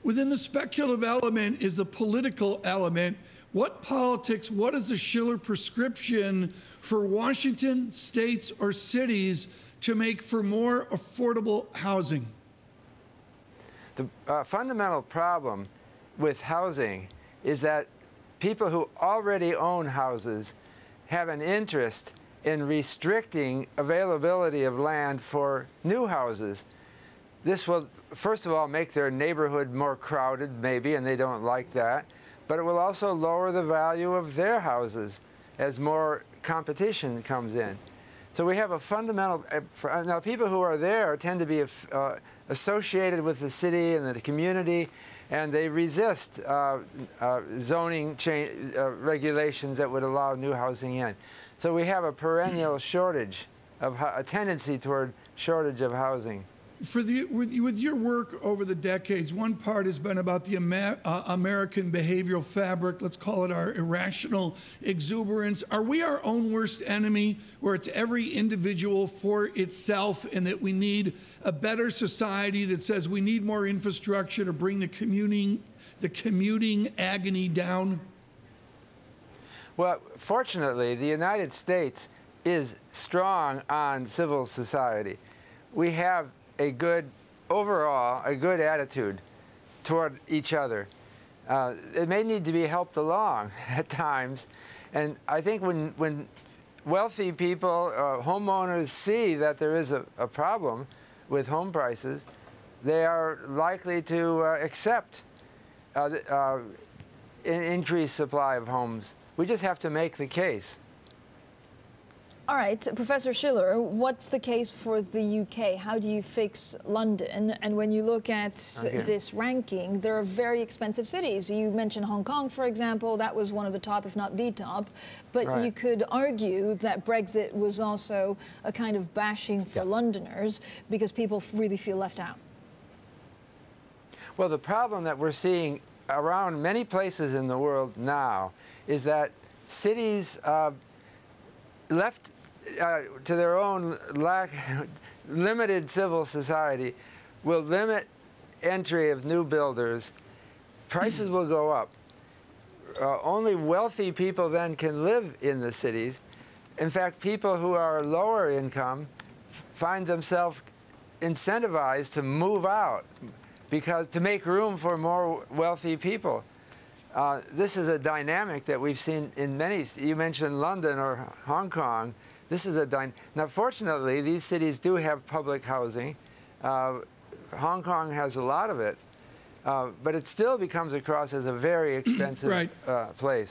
Within the speculative element is the political element. What politics, what is the Shiller prescription for Washington, states, or cities to make for more affordable housing? The fundamental problem with housing is that people who already own houses have an interest in restricting availability of land for new houses. This will, first of all, make their neighborhood more crowded, maybe, and they don't like that. But it will also lower the value of their houses as more competition comes in. So we have a fundamental, now people who are there tend to be associated with the city and the community, and they resist zoning regulations that would allow new housing in. So we have a perennial shortage of, a tendency toward shortage of housing. With your work over the decades, one part has been about the American behavioral fabric, let's call it our irrational exuberance. Are we our own worst enemy, where it's every individual for itself, and that we need a better society that says we need more infrastructure to bring the commuting agony down? Well, fortunately, the United States is strong on civil society. We have overall, a good attitude toward each other. It may need to be helped along at times, and I think when wealthy people, homeowners, see that there is a problem with home prices, they are likely to accept an increased supply of homes. We just have to make the case. All right, Professor Shiller, what's the case for the UK? How do you fix London? And when you look at this ranking, there are very expensive cities. You mentioned Hong Kong, for example. That was one of the top, if not the top. But you could argue that Brexit was also a kind of bashing for Londoners because people really feel left out. Well, the problem that we're seeing around many places in the world now is that cities left to their own limited civil society will limit entry of new builders. Prices will go up. Only wealthy people then can live in the cities. In fact, people who are lower income find themselves incentivized to move out because to make room for more wealthy people. This is a dynamic that we've seen in many. You mentioned London or Hong Kong. This is now, fortunately, these cities do have public housing. Hong Kong has a lot of it, but it still comes across as a very expensive place.